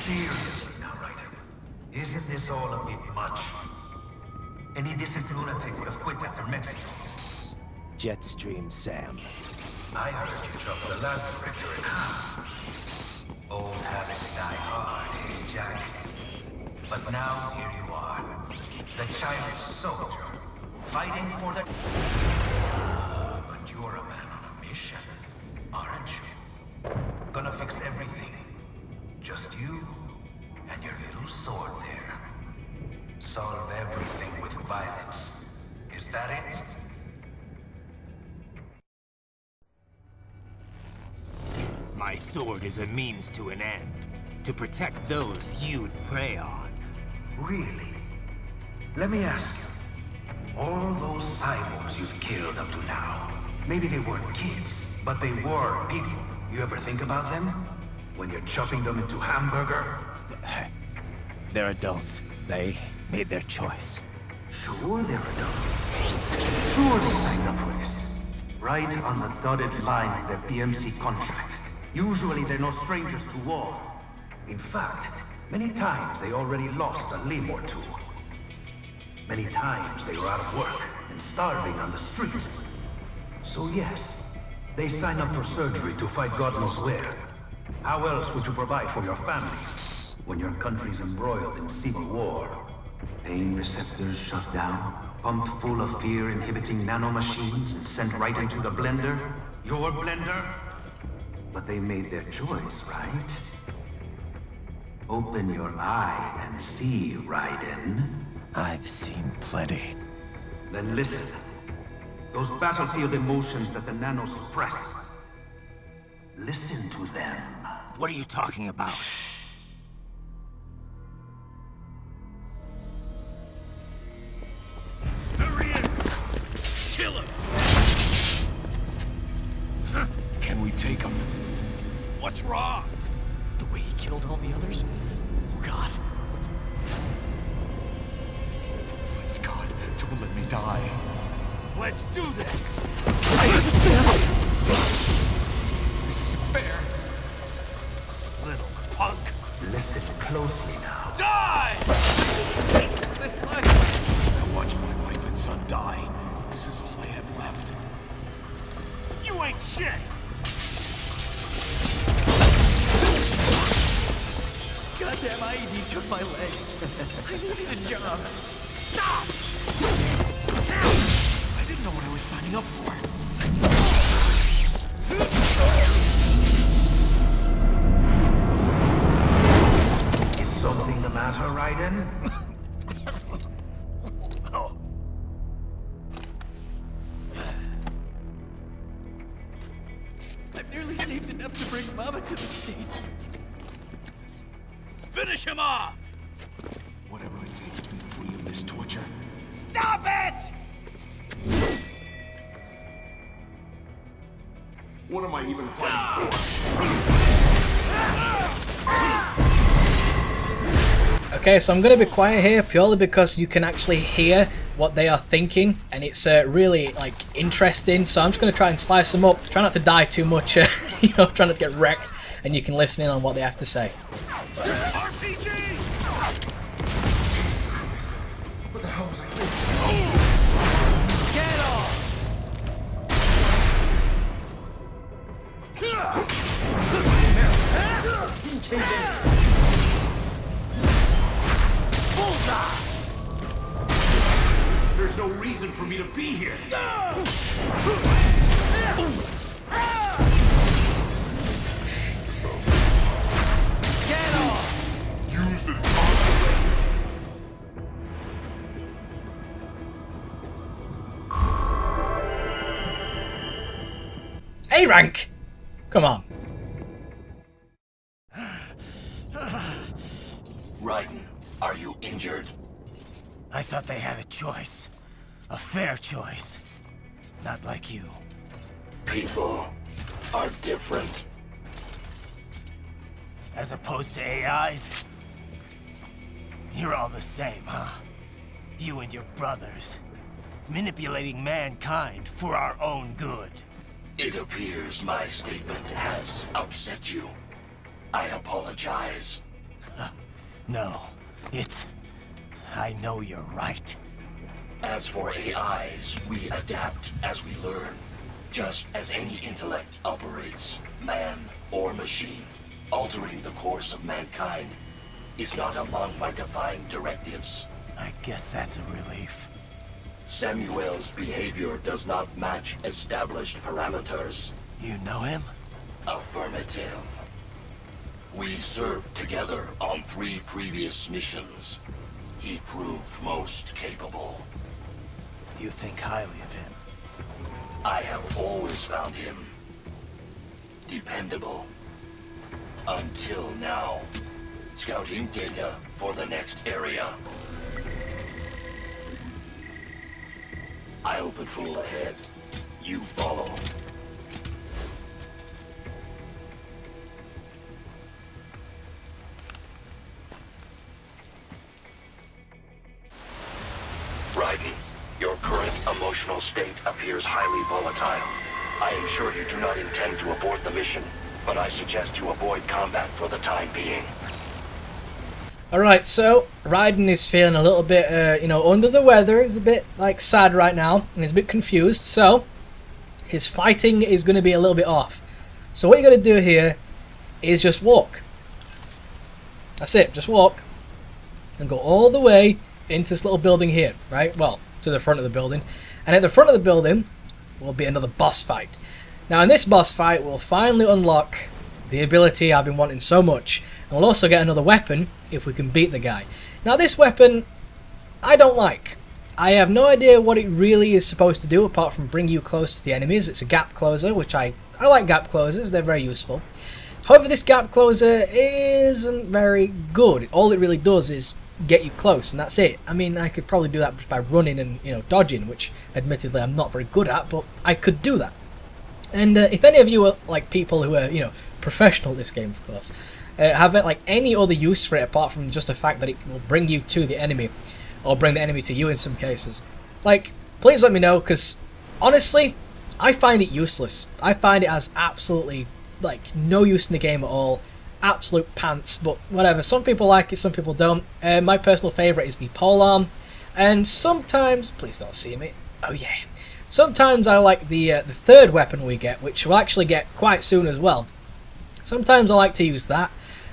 Seriously now, Ryder. Isn't this all a bit much? Any decent lunatic would have quit after Mexico. Jetstream Sam. I heard you dropped the lab director in half. Old habits die hard, eh, Jack? But now, here you are. The childish soldier, fighting for the... But you're a man on a mission, aren't you? Gonna fix everything. Just you and your little sword there. Solve everything with violence. Is that it? My sword is a means to an end. To protect those you'd prey on. Really? Let me ask you. All those cyborgs you've killed up to now, maybe they weren't kids, but they were people. You ever think about them? When you're chopping them into hamburger? They're adults. They made their choice. Sure they're adults. Sure they signed up for this. Right on the dotted line of their BMC contract. Usually they're no strangers to war. In fact, many times they already lost a limb or two. Many times they were out of work and starving on the street. So yes, they sign up for surgery to fight God knows where. How else would you provide for your family when your country's embroiled in civil war? Pain receptors shut down, pumped full of fear-inhibiting nanomachines and sent right into the blender? Your blender? But they made their choice, right? Open your eye and see, Raiden. I've seen plenty. Then listen. Those battlefield emotions that the nanos suppress. Listen to them. What are you talking about? Shh. There he is! Kill him! Can we take him? What's wrong? The way he killed all the others? Oh God. Please God, don't let me die. Let's do this! This isn't fair. Little punk! Listen closely now. Die! This life. I watched my wife and son die. This is all I had left. You ain't shit! Goddamn IED took my leg. I needed a job. Stop! I didn't know what I was signing up for. Is something the matter, Raiden? I've nearly saved enough to bring Mama to the States. Finish him off! Whatever it takes to be free of this torture. Stop it! What am I even fighting for? Okay, so I'm going to be quiet here purely because you can actually hear what they are thinking, and it's really like interesting. So I'm just going to try and slice them up, try not to die too much, you know, try not to get wrecked, and you can listen in on what they have to say. RPG! What the hell was I Get off! Bullseye! There's no reason for me to be here. Get off! Use the Hey, Rank! Come on. Raiden, are you injured? I thought they had a choice. A fair choice. Not like you. People are different. As opposed to AIs? You're all the same, huh? You and your brothers. Manipulating mankind for our own good. It appears my statement has upset you. I apologize. No, it's... I know you're right. As for AIs, we adapt as we learn. Just as any intellect operates, man or machine. Altering the course of mankind is not among my defined directives. I guess that's a relief. Samuel's behavior does not match established parameters. You know him? Affirmative. We served together on 3 previous missions. He proved most capable. You think highly of him? I have always found him dependable. Until now. Scouting data for the next area. I'll patrol ahead. You follow. Raiden, your current emotional state appears highly volatile. I am sure you do not intend to abort the mission, but I suggest you avoid combat for the time being. Alright, so Raiden is feeling a little bit, you know, under the weather. He's a bit, like, sad right now, and he's a bit confused, so his fighting is going to be a little bit off. So what you got to do here is just walk. That's it, just walk. And go all the way into this little building here, right? Well, to the front of the building. And at the front of the building will be another boss fight. Now, in this boss fight, we'll finally unlock the ability I've been wanting so much. And we'll also get another weapon if we can beat the guy. Now, this weapon, I don't like. I have no idea what it really is supposed to do apart from bring you close to the enemies. It's a gap closer, which I like gap closers. They're very useful. However, this gap closer isn't very good. All it really does is get you close, and that's it. I mean, I could probably do that just by running and, you know, dodging, which admittedly I'm not very good at, but I could do that. And if any of you are like people who are, you know, professional at this game, of course, have like any other use for it apart from just the fact that it will bring you to the enemy, or bring the enemy to you in some cases, like, please let me know, because honestly, I find it useless. I find it has absolutely like no use in the game at all. Absolute pants, but whatever. Some people like it, some people don't. My personal favourite is the polearm, and sometimes, please don't see me. Oh yeah. Sometimes I like the third weapon we get, which we'll actually get quite soon as well. Sometimes I like to use that,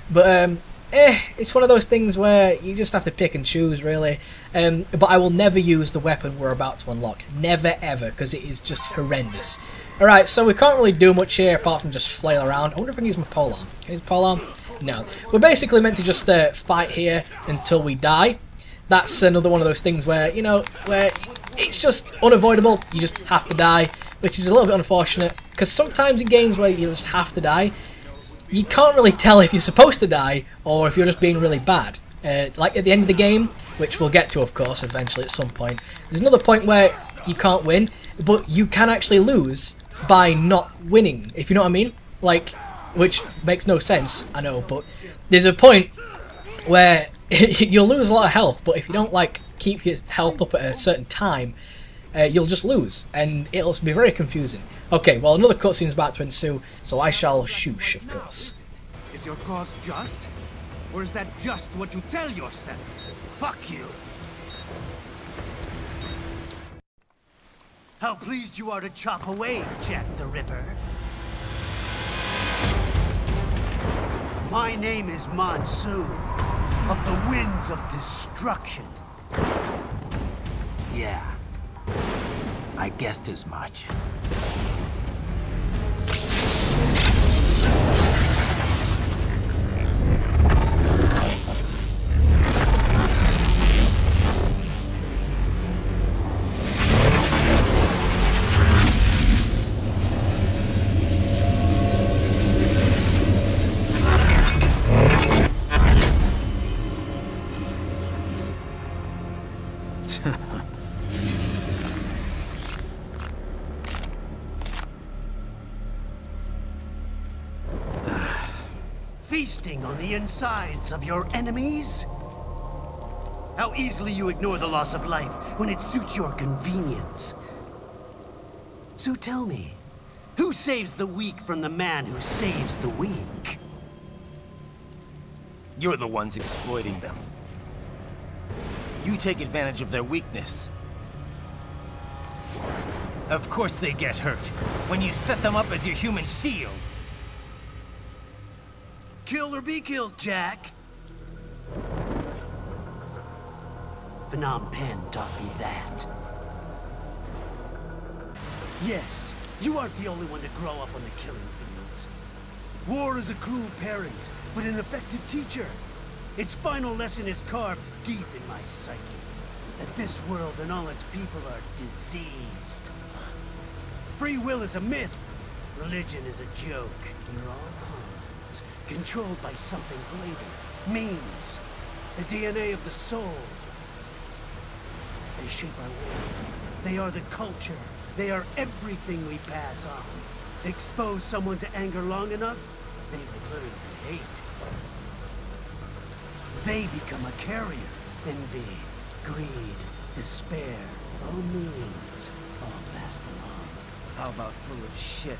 but it's one of those things where you just have to pick and choose, really. But I will never use the weapon we're about to unlock. Never ever, because it is just horrendous. Alright, so we can't really do much here apart from just flail around. I wonder if I can use my polearm. Can I use polearm? No. We're basically meant to just fight here until we die. That's another one of those things where, you know, where it's just unavoidable. You just have to die, which is a little bit unfortunate. Because sometimes in games where you just have to die, you can't really tell if you're supposed to die or if you're just being really bad. Like at the end of the game, which we'll get to, of course, eventually at some point. There's another point where you can't win, but you can actually lose by not winning, if you know what I mean. Like, which makes no sense, I know, but there's a point where you'll lose a lot of health, but if you don't, like, keep your health up at a certain time, you'll just lose, and it'll be very confusing. Okay, well, another cutscene is about to ensue, so I shall shoosh, of course. Is your cause just? Or is that just what you tell yourself? Fuck you! How pleased you are to chop away, Jack the Ripper. My name is Monsoon, of the Winds of Destruction. Yeah, I guessed as much. Feasting on the insides of your enemies? How easily you ignore the loss of life when it suits your convenience. So tell me, who saves the weak from the man who saves the weak? You're the ones exploiting them. You take advantage of their weakness. Of course they get hurt when you set them up as your human shield. Kill or be killed, Jack. Phnom Penh taught me that. Yes, you aren't the only one to grow up on the killing fields. War is a cruel parent, but an effective teacher. Its final lesson is carved deep in my psyche. That this world and all its people are diseased. Free will is a myth. Religion is a joke. We're all pawns, controlled by something greater. Memes. The DNA of the soul. They shape our world. They are the culture. They are everything we pass on. Expose someone to anger long enough, they will learn to hate. They become a carrier. Envy, greed, despair, all means, all passed along. How about full of shit?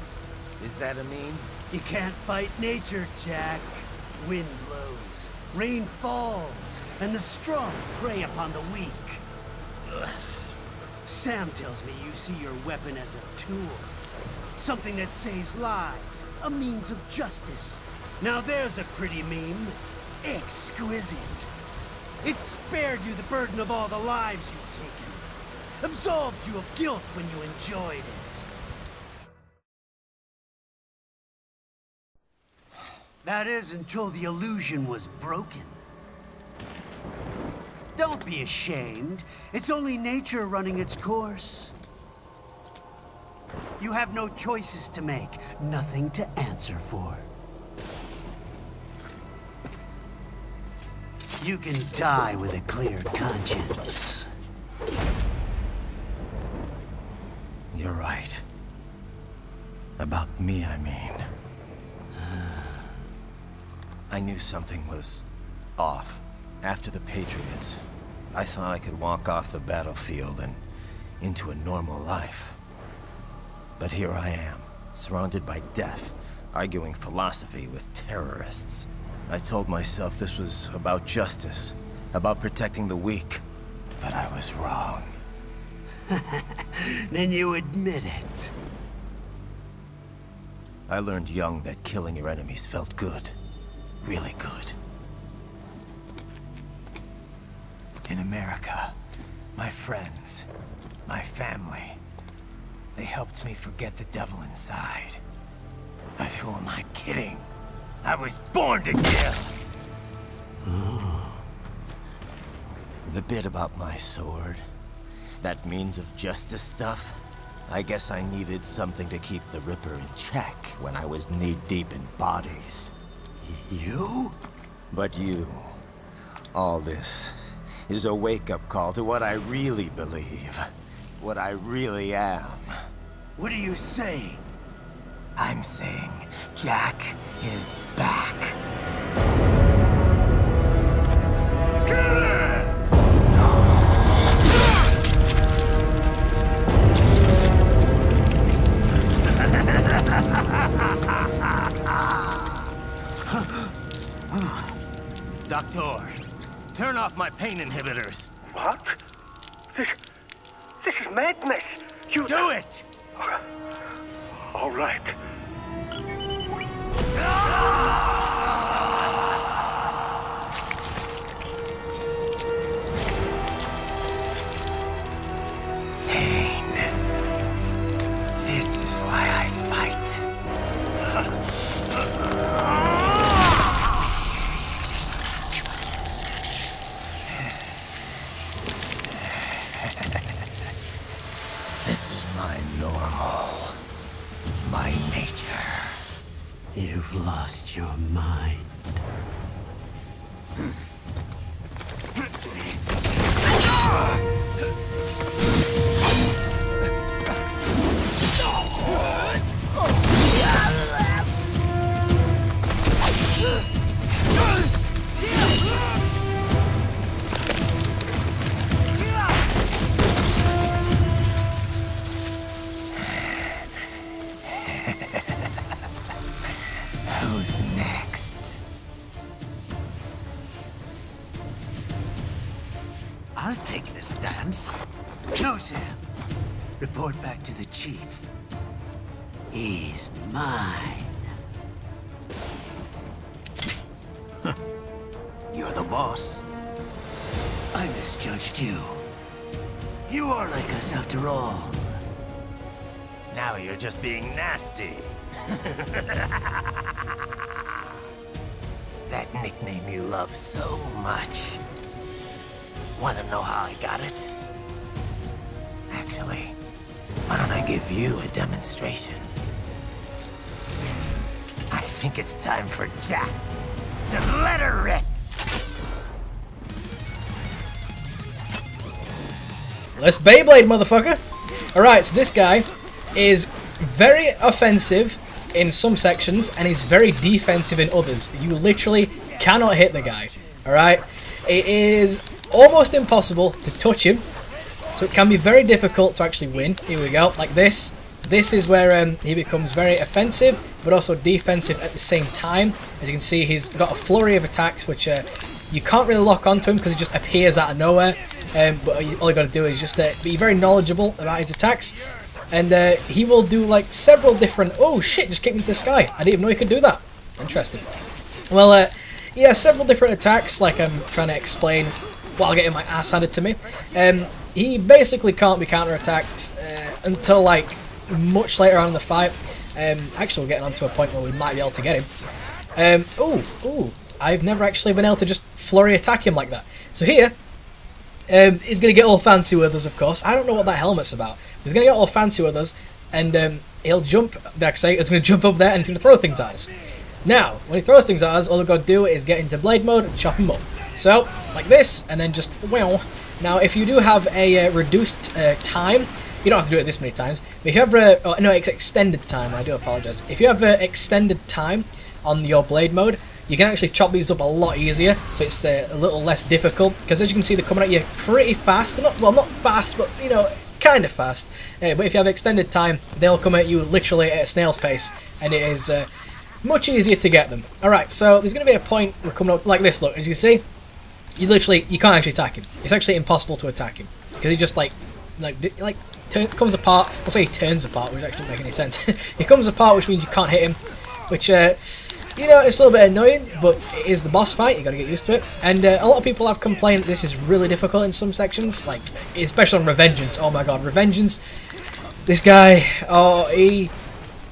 Is that a meme? You can't fight nature, Jack. Wind blows, rain falls, and the strong prey upon the weak. Ugh. Sam tells me you see your weapon as a tool. Something that saves lives, a means of justice. Now there's a pretty meme. Exquisite. It spared you the burden of all the lives you've taken. Absolved you of guilt when you enjoyed it. That is until the illusion was broken. Don't be ashamed. It's only nature running its course. You have no choices to make, nothing to answer for. You can die with a clear conscience. You're right. About me, I mean. I knew something was off. After the Patriots, I thought I could walk off the battlefield and into a normal life. But here I am, surrounded by death, arguing philosophy with terrorists. I told myself this was about justice, about protecting the weak, but I was wrong. Then you admit it. I learned young that killing your enemies felt good. Really good. In America, my friends, my family, they helped me forget the devil inside. But who am I kidding? I was born to kill! The bit about my sword, that means of justice stuff, I guess I needed something to keep the Ripper in check when I was knee-deep in bodies. You? But you, all this, is a wake-up call to what I really believe. What I really am. What are you saying? I'm saying Jack is back. Doctor, turn off my pain inhibitors. What? This is madness. You do it! All right. Pain. This is why I fight. This is my normal. My nature. You've lost your mind. Who's next? I'll take this dance. No, Sam. Report back to the chief. He's mine. You're the boss. I misjudged you. You are like us after all. Now you're just being nasty. That nickname you love so much. Wanna know how I got it? Actually, why don't I give you a demonstration? I think it's time for Jack to let her rip. Let's Beyblade, motherfucker! Alright, so this guy is very offensive in some sections, and he's very defensive in others. You literally cannot hit the guy, alright? It is almost impossible to touch him, so it can be very difficult to actually win. Here we go, like this. This is where he becomes very offensive, but also defensive at the same time. As you can see, he's got a flurry of attacks, which you can't really lock onto him because he just appears out of nowhere. But all you got to do is just be very knowledgeable about his attacks. And he will do like several different... Oh shit, just kicked me to the sky. I didn't even know he could do that. Interesting. Well, yeah, several different attacks, like I'm trying to explain while getting my ass handed to me. He basically can't be counterattacked until like much later on in the fight. Actually, we're getting onto a point where we might be able to get him. Ooh, I've never actually been able to just flurry attack him like that. So here, he's going to get all fancy with us, of course. I don't know what that helmet's about. He's going to get all fancy with us, and he'll jump, like I say, it's going to jump over there and it's going to throw things at us. Now, when he throws things at us, all we've got to do is get into blade mode and chop him up. So, like this, and then just, wow. Now, if you do have a reduced time, you don't have to do it this many times, but if you have, no, it's extended time, I do apologise. If you have extended time on your blade mode, you can actually chop these up a lot easier, so it's a little less difficult, because as you can see, they're coming at you pretty fast. They're not, well, not fast, but, you know, kind of fast. But if you have extended time, they'll come at you literally at a snail's pace, and it is much easier to get them. Alright, so there's going to be a point we're coming up like this, look, as you can see, you can't actually attack him. It's actually impossible to attack him, because he just, comes apart. I'll say he turns apart, which actually doesn't make any sense. He comes apart, which means you can't hit him, which, you know, it's a little bit annoying, but it is the boss fight, you got to get used to it. And a lot of people have complained that this is really difficult in some sections, like, especially on Revengeance. Oh my god, Revengeance, this guy, oh, he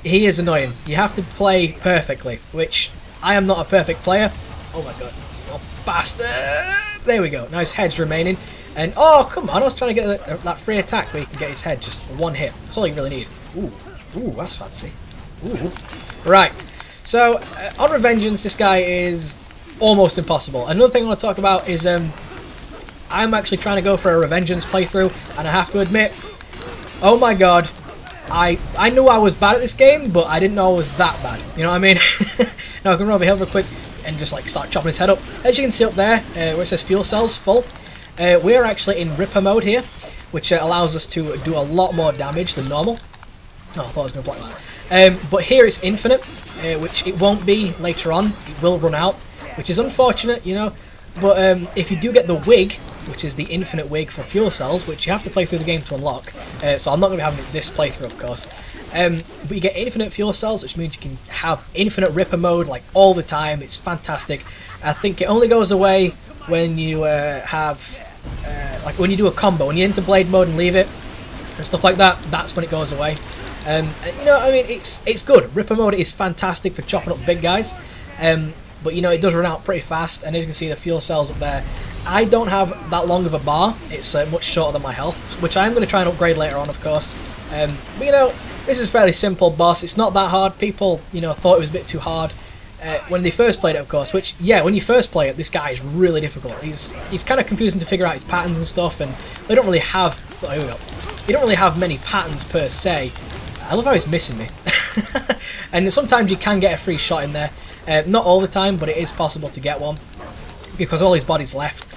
is annoying. You have to play perfectly, which I am not a perfect player. Oh my god, you bastard! There we go, now his head's remaining. And, oh, come on, I was trying to get that free attack where you can get his head just one hit. That's all you really need. Ooh, that's fancy. Ooh. Right, so on Revengeance, this guy is almost impossible. Another thing I want to talk about is I'm actually trying to go for a Revengeance playthrough, and I have to admit, oh my god, I knew I was bad at this game, but I didn't know I was that bad. You know what I mean? Now I can run over here real quick and just like start chopping his head up. As you can see up there, where it says fuel cells full, we're actually in Ripper mode here, which allows us to do a lot more damage than normal. Oh, I thought I was going to block that. But here it's infinite, which it won't be later on. It will run out, which is unfortunate, you know. But if you do get the wig, which is the infinite wig for fuel cells, which you have to play through the game to unlock, so I'm not going to be having this playthrough, of course. But you get infinite fuel cells, which means you can have infinite Ripper mode like all the time. It's fantastic. I think it only goes away when you like when you do a combo, when you enter blade mode and leave it and stuff like that. That's when it goes away. You know, I mean, it's good. Ripper mode is fantastic for chopping up big guys. But you know, it does run out pretty fast, and as you can see, the fuel cells up there. I don't have that long of a bar. It's much shorter than my health, which I'm going to try and upgrade later on, of course. But you know, this is a fairly simple boss. It's not that hard. People, you know, thought it was a bit too hard when they first played it, of course. Which, yeah, when you first play it, this guy is really difficult. He's kind of confusing to figure out his patterns and stuff, and they don't really have. Oh, here we go. You don't really have many patterns per se. I love how he's missing me. And sometimes you can get a free shot in there. Not all the time, but it is possible to get one because all his body's left.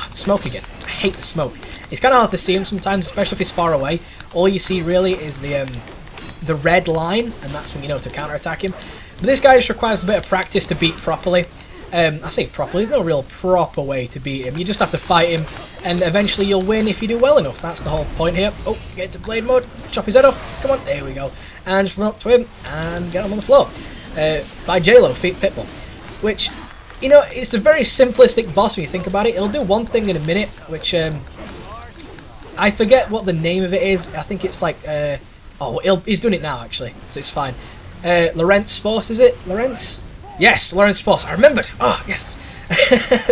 Smoke again. I hate the smoke. It's kind of hard to see him sometimes, especially if he's far away. All you see really is the red line, and that's when you know to counterattack him. But this guy just requires a bit of practice to beat properly. I say properly, there's no real proper way to beat him. You just have to fight him, and eventually you'll win if you do well enough. That's the whole point here. Oh, get into blade mode, chop his head off. Come on, there we go. And just run up to him and get him on the floor. By J-Lo, Feet Pitbull. Which, you know, it's a very simplistic boss when you think about it. It'll do one thing in a minute, which, I forget what the name of it is. I think it's like, he's doing it now, actually, so it's fine. Lorentz Force, is it? Lorentz? Yes, Lorentz Force. I remembered. Oh, yes.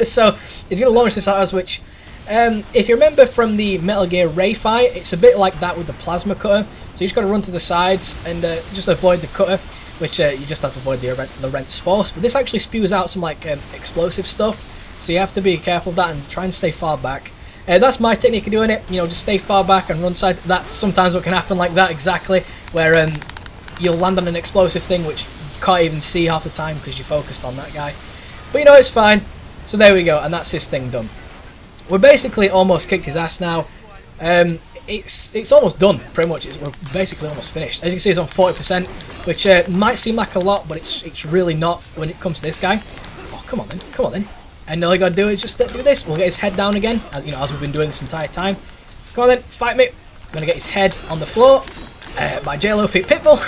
So he's going to launch this at us, which, if you remember from the Metal Gear Ray fight, it's a bit like that with the plasma cutter. So you just got to run to the sides and just avoid the cutter, which you just have to avoid the Lorentz Force. But this actually spews out some like explosive stuff, so you have to be careful of that and try and stay far back. That's my technique of doing it. You know, just stay far back and run side. That's sometimes what can happen like that exactly, where you'll land on an explosive thing which you can't even see half the time because you're focused on that guy. But you know, it's fine. So there we go, and that's his thing done. We're basically almost kicked his ass now. It's almost done, pretty much. We're basically almost finished. As you can see, it's on 40%, which might seem like a lot, but it's really not when it comes to this guy. Oh, come on then, come on then. And all you gotta do is just do this. We'll get his head down again, you know, as we've been doing this entire time. Come on then, fight me. I'm gonna get his head on the floor by J-Lo Feet Pitbull,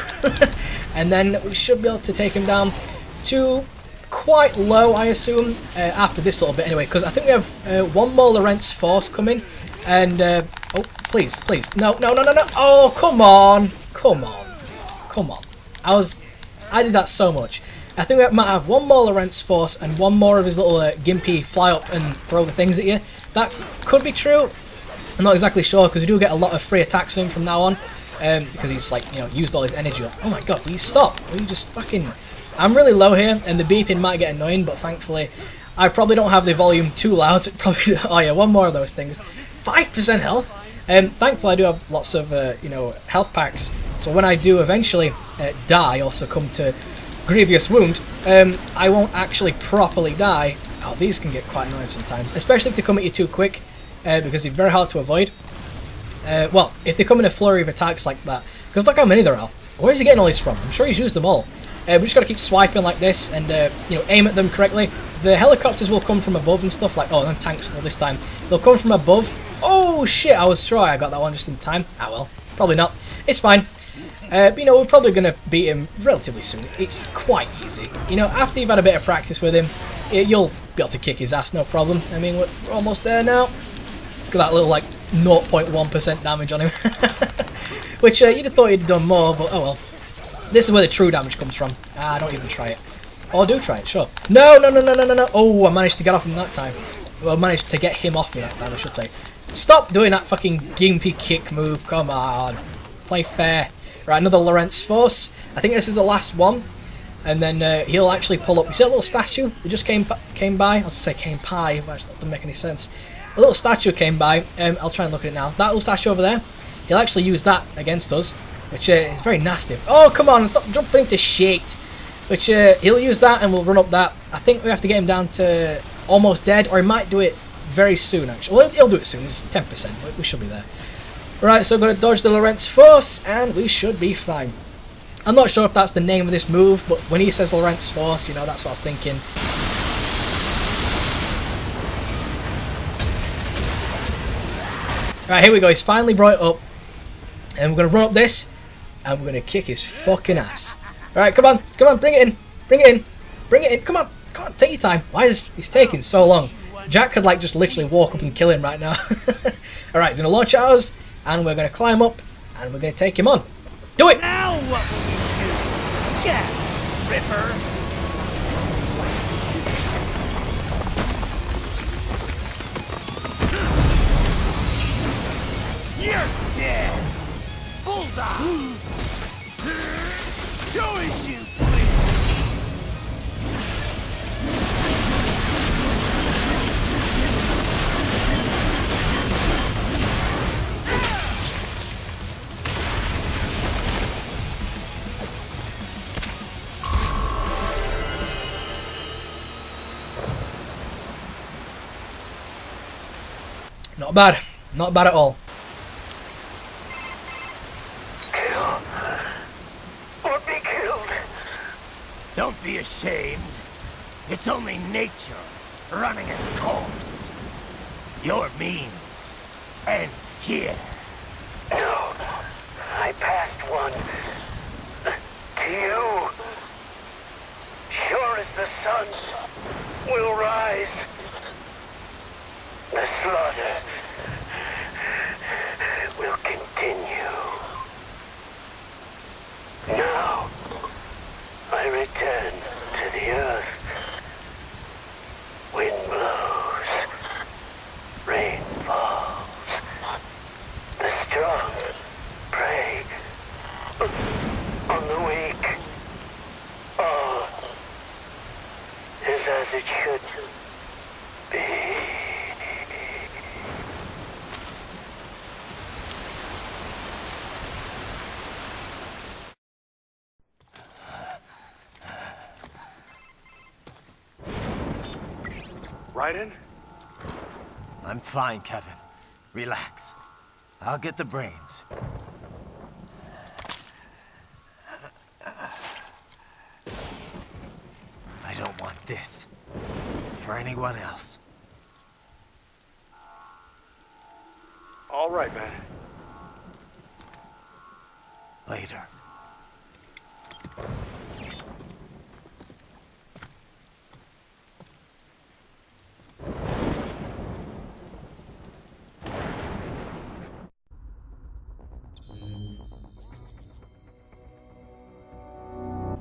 and then we should be able to take him down to quite low, I assume, after this little bit anyway, because I think we have one more Lorentz Force coming, and oh, please, please, no, no, no, no, no, oh, come on, come on, come on. I did that so much. I think we might have one more Lorentz Force and one more of his little gimpy fly up and throw the things at you. That could be true. I'm not exactly sure, because we do get a lot of free attacks on him from now on, because he's like, you know, used all his energy up. Oh my god, will you stop? Will you just fucking... I'm really low here, and the beeping might get annoying, but thankfully I probably don't have the volume too loud, so it probably... Oh yeah, one more of those things. 5% health? Thankfully I do have lots of, you know, health packs, so when I do eventually die or succumb to grievous wound, I won't actually properly die. Oh, these can get quite annoying sometimes, especially if they come at you too quick, because they're very hard to avoid. Well, if they come in a flurry of attacks like that, because look how many there are. Where's he getting all these from? I'm sure he's used them all. We just got to keep swiping like this and, you know, aim at them correctly. The helicopters will come from above and stuff like... Oh, them tanks will this time. They'll come from above. Oh, shit, I was sure I got that one just in time. Ah, well, probably not. It's fine. You know, we're probably going to beat him relatively soon. It's quite easy. You know, after you've had a bit of practice with him, you'll be able to kick his ass, no problem. I mean, we're almost there now. Look at that little, like, 0.1% damage on him. Which, you'd have thought he'd done more, but oh well. This is where the true damage comes from. Ah, don't even try it. Or do try it, sure. No, no, no, no, no, no, no. Oh, I managed to get off him that time. Well, I managed to get him off me that time, I should say. Stop doing that fucking gimpy kick move. Come on. Play fair. Right, another Lorentz Force. I think this is the last one. And then he'll actually pull up. You see that little statue that just came by? I was going to say came by, but that doesn't make any sense. A little statue came by. I'll try and look at it now. That little statue over there, he'll actually use that against us, which is very nasty. Oh, come on, stop jumping into shit. Which, he'll use that and we'll run up that. I think we have to get him down to almost dead, or he might do it very soon, actually. Well, he'll do it soon. It's 10%. We should be there. Right, so I'm going to dodge the Lorentz Force, and we should be fine. I'm not sure if that's the name of this move, but when he says Lorentz Force, you know, that's what I was thinking. Right, here we go. He's finally brought it up. And we're going to run up this, and we're going to kick his fucking ass. Right, come on, bring it in, bring it in, bring it in, come on, take your time. Why is he's taking so long? Jack could, like, just literally walk up and kill him right now. Alright, he's going to launch at us, and we're going to climb up, and we're going to take him on. Do it! Now what will you do? Jack Ripper! You're dead! Bullseye! Show us you, please! Not bad. Not bad at all. Or be killed. Don't be ashamed. It's only nature running its course. Your means end here. No, I passed one. To you. Sure as the sun will rise. The slaughter will continue. Now, I return to the earth. Wind blows. Rain falls. The strong prey on the weak. All is as it should be. Raiden? I'm fine, Kevin. Relax. I'll get the brains. I don't want this for anyone else. All right, man. Later.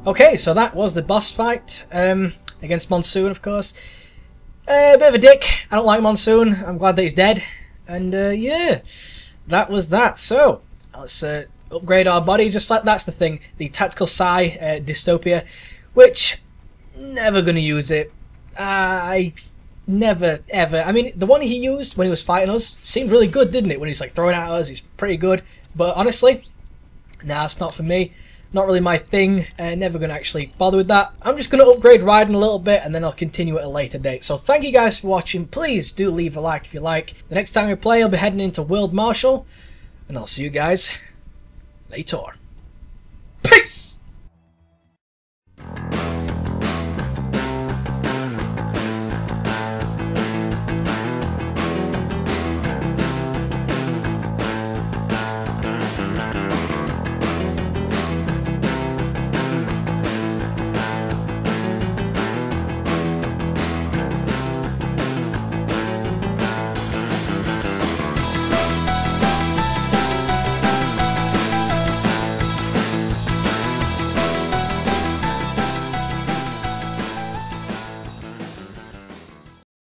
Okay, so that was the boss fight against Monsoon, of course. A bit of a dick. I don't like Monsoon. I'm glad that he's dead. And yeah, that was that. So let's upgrade our body. Just like that's the thing, the tactical psi dystopia, which never gonna use it. I never ever. I mean, the one he used when he was fighting us seemed really good, didn't it? When he's like throwing at us, he's pretty good. But honestly, nah, it's not for me. Not really my thing, never going to actually bother with that. I'm just going to upgrade Raiden a little bit and then I'll continue at a later date. So thank you guys for watching. Please do leave a like if you like. The next time we play, I'll be heading into World Marshal. And I'll see you guys later. Peace!